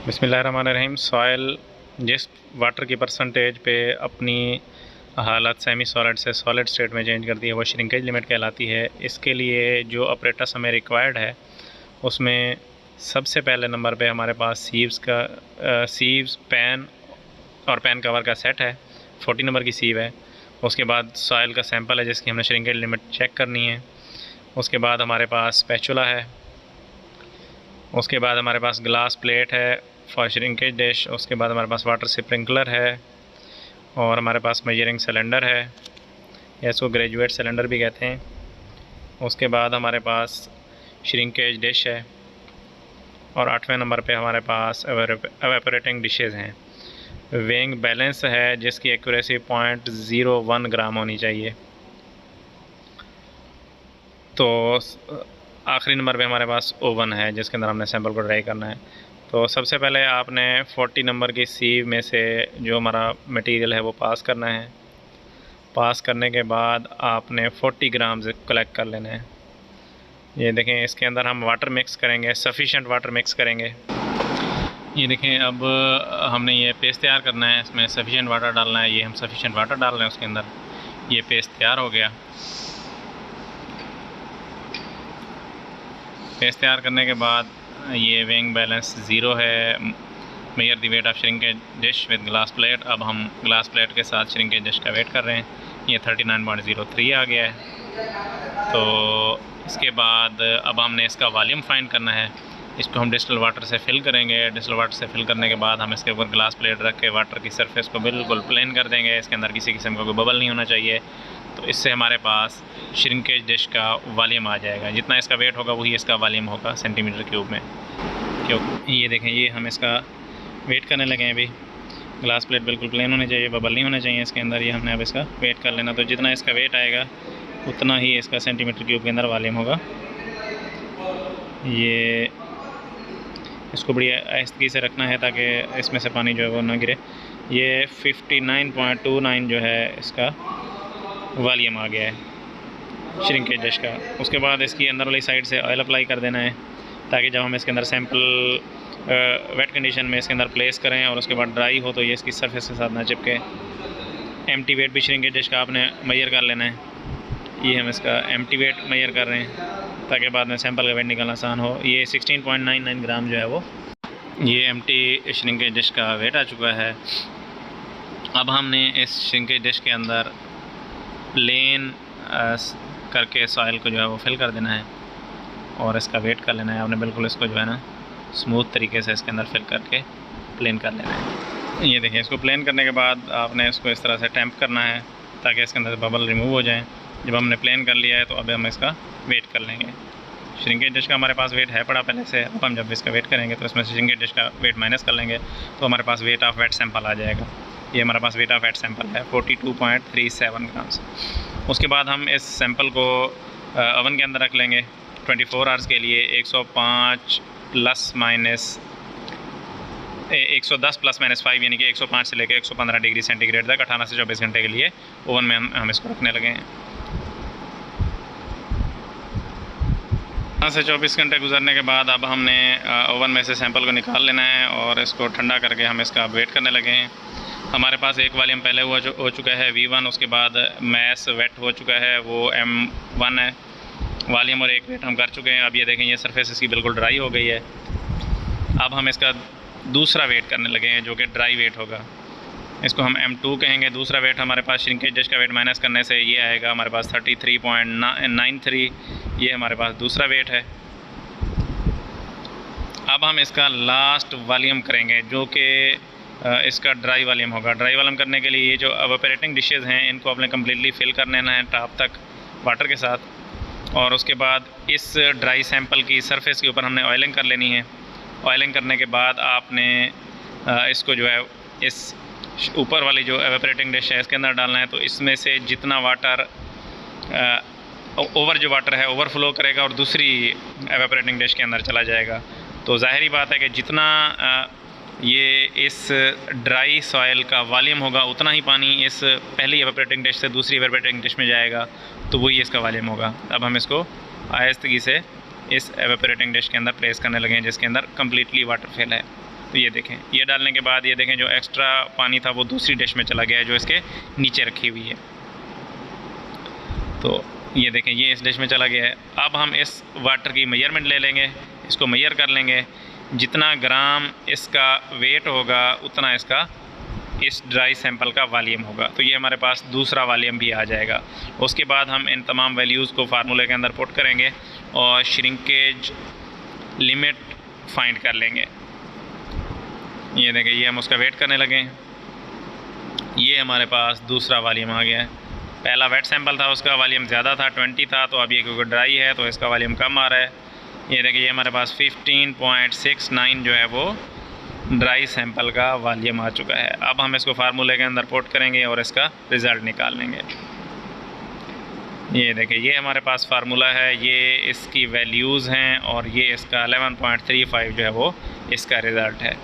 बिस्मिल्लाहिर्रहमानिर्रहीम। सॉयल जिस वाटर की परसेंटेज पे अपनी हालत सेमी सॉलिड से सॉलिड स्टेट में चेंज करती है वो श्रिंकेज लिमिट कहलाती है। इसके लिए जो अपरेटस हमें रिक्वायर्ड है उसमें सबसे पहले नंबर पे हमारे पास सीव्स पैन और पैन कवर का सेट है। 40 नंबर की सीव है। उसके बाद सॉयल का सैंपल है जिसकी हमने श्रिंकेज लिमिट चेक करनी है। उसके बाद हमारे पास स्पैचुला है। उसके बाद हमारे पास ग्लास प्लेट है फॉर श्रिंकेज डिश। उसके बाद हमारे पास वाटर स्प्रिंकलर है और हमारे पास मेजरिंग सिलेंडर है, या इसको ग्रेजुएट सिलेंडर भी कहते हैं। उसके बाद हमारे पास श्रिंकेज डिश है और 8वें नंबर पे हमारे पास एवेपोरेटिंग डिशेज़ हैं। वेइंग बैलेंस है जिसकी एक्यूरेसी 0.01 ग्राम होनी चाहिए। तो आखिरी नंबर पे हमारे पास ओवन है जिसके अंदर हमने सैंपल को ड्राई करना है। तो सबसे पहले आपने 40 नंबर की सीव में से जो हमारा मटेरियल है वो पास करना है। पास करने के बाद आपने 40 ग्राम कलेक्ट कर लेना है। ये देखें, इसके अंदर हम वाटर मिक्स करेंगे, सफिशेंट वाटर मिक्स करेंगे। ये देखें, अब हमने ये पेस्ट तैयार करना है, इसमें सफिशेंट वाटर डालना है। ये हम सफिशेंट वाटर डाल रहे हैं उसके अंदर। ये पेस्ट तैयार हो गया। पेस्ट तैयार करने के बाद ये वेइंग बैलेंस 0 है। Measure the weight of shrinkage dish with glass plate. अब हम ग्लास प्लेट के साथ श्रिंकेज डिश का वेट कर रहे हैं। ये 39.03 आ गया है। तो इसके बाद अब हमने इसका वॉल्यूम फाइंड करना है। इसको हम डिस्टिल वाटर से फिल करेंगे। डिस्टिल वाटर से फिल करने के बाद हम इसके ऊपर ग्लास प्लेट रख के वाटर की सरफेस को बिल्कुल प्लेन कर देंगे। इसके अंदर किसी किस्म का कोई बबल नहीं होना चाहिए। तो इससे हमारे पास श्रिंकेज डिश का वॉल्यूम आ जाएगा। जितना इसका वेट होगा वही इसका वॉल्यूम होगा सेंटीमीटर क्यूब में। क्यों, ये देखें, ये हम इसका वेट करने लगे हैं। अभी ग्लास प्लेट बिल्कुल प्लेन होनी चाहिए, बबल नहीं होने चाहिए इसके अंदर। ये हमने अब इसका वेट कर लेना। तो जितना इसका वेट आएगा उतना ही इसका सेंटीमीटर क्यूब के अंदर वॉल्यूम होगा। ये इसको बड़ी आहिस्तगी से रखना है ताकि इसमें से पानी जो है वो ना गिरे। ये 59.29 जो है इसका वॉल्यूम आ गया है श्रिंकेज डिश का। उसके बाद इसकी अंदर वाली साइड से ऑयल अप्लाई कर देना है ताकि जब हम इसके अंदर सैंपल वेट कंडीशन में इसके अंदर प्लेस करें और उसके बाद ड्राई हो तो ये इसकी सरफेस के साथ ना चिपके। एम्प्टी वेट भी श्रिंकेज डिश का आपने मेजर कर लेना है। ये हम इसका एम्प्टी वेट मेजर कर रहे हैं ताकि बाद में सैंपल का वेट निकालना आसान हो। ये 16.99 ग्राम जो है वो ये एम्प्टी श्रिंकेज डिश का वेट आ चुका है। अब हमने इस श्रिंकेज डिश के अंदर प्लेन करके सॉइल को जो है वो फिल कर देना है और इसका वेट कर लेना है। आपने बिल्कुल इसको जो है ना स्मूथ तरीके से इसके अंदर फिल करके प्लेन कर लेना है। ये देखिए, इसको प्लेन करने के बाद आपने इसको इस तरह से टैंप करना है ताकि इसके अंदर बबल रिमूव हो जाएं। जब हमने प्लेन कर लिया है तो अब हम इसका वेट कर लेंगे। श्रिंकेज डिश का हमारे पास वेट है पड़ा पहले से। अब हम जब इसका वेट करेंगे तो इसमें से श्रिंकेज डिश का वेट माइनस कर लेंगे तो हमारे पास वेट ऑफ वेट सैंपल आ जाएगा। ये हमारे पास वेट ऑफ वेट सैंपल है 42.37 ग्राम्स। उसके बाद हम इस सैंपल को ओवन के अंदर रख लेंगे 24 आवर्स के लिए। 105 प्लस माइनस 110 प्लस माइनस 5 यानी कि 105 से लेकर 115 डिग्री सेंटीग्रेड तक 18 से 24 घंटे के लिए ओवन में हम इसको रखने लगे हैं। 18 से 24 घंटे गुजरने के बाद अब हमने ओवन में से सैंपल को निकाल लेना है और इसको ठंडा करके हम इसका वेट करने लगे हैं। हमारे पास एक वॉल्यूम पहले हो चुका है V1। उसके बाद मैस वेट हो चुका है वो M1 है वॉल्यूम, और एक वेट हम कर चुके हैं। अब ये देखें, ये सरफेस इसकी बिल्कुल ड्राई हो गई है। अब हम इसका दूसरा वेट करने लगे हैं जो कि ड्राई वेट होगा। इसको हम M2 कहेंगे। दूसरा वेट हमारे पास श्रिंकेज डिश का वेट माइनस करने से ये आएगा हमारे पास 33.93। ये हमारे पास दूसरा वेट है। अब हम इसका लास्ट वॉल्यूम करेंगे जो कि इसका ड्राई वॉल्यूम होगा। ड्राई वॉल्यूम करने के लिए ये जो एवेपोरेटिंग डिशेज़ हैं इनको आपने कम्प्लीटली फिल कर लेना है टॉप तक वाटर के साथ। और उसके बाद इस ड्राई सैंपल की सरफेस के ऊपर हमने ऑयलिंग कर लेनी है। ऑयलिंग करने के बाद आपने इसको जो है इस ऊपर वाली जो एवेपोरेटिंग डिश है इसके अंदर डालना है। तो इसमें से जितना वाटर ओवर जो वाटर है ओवरफ्लो करेगा और दूसरी एवेपोरेटिंग डिश के अंदर चला जाएगा। तो ज़ाहिरी बात है कि जितना ये इस ड्राई सॉइल का वॉल्यूम होगा उतना ही पानी इस पहली एवेपोरेटिंग डिश से दूसरी एवेपोरेटिंग डिश में जाएगा, तो वही इसका वॉल्यूम होगा। अब हम इसको आहिस्तगी से इस एवेपोरेटिंग डिश के अंदर प्लेस करने लगे हैं जिसके अंदर कम्प्लीटली वाटर फिल है। तो ये देखें, ये डालने के बाद ये देखें जो एक्स्ट्रा पानी था वो दूसरी डिश में चला गया है जो इसके नीचे रखी हुई है। तो ये देखें ये इस डिश में चला गया है। अब हम इस वाटर की मेजरमेंट ले लेंगे, इसको मेजर कर लेंगे। जितना ग्राम इसका वेट होगा उतना इसका इस ड्राई सैंपल का वॉल्यूम होगा। तो ये हमारे पास दूसरा वॉल्यूम भी आ जाएगा। उसके बाद हम इन तमाम वैल्यूज़ को फार्मूले के अंदर पुट करेंगे और श्रिंकेज लिमिट फाइंड कर लेंगे। ये देखें ये हम उसका वेट करने लगे, ये हमारे पास दूसरा वॉल्यूम आ गया है। पहला वेट सैंपल था, उसका वॉल्यूम ज़्यादा था, 20 था, तो अब ये क्योंकि ड्राई है तो इसका वॉल्यूम कम आ रहा है। ये देखिए ये हमारे पास 15.69 जो है वो ड्राई सैंपल का वॉल्यूम आ चुका है। अब हम इसको फार्मूले के अंदर पुट करेंगे और इसका रिज़ल्ट निकाल लेंगे। ये देखिए ये हमारे पास फार्मूला है, ये इसकी वैल्यूज़ हैं और ये इसका 11.35 जो है वो इसका रिज़ल्ट है।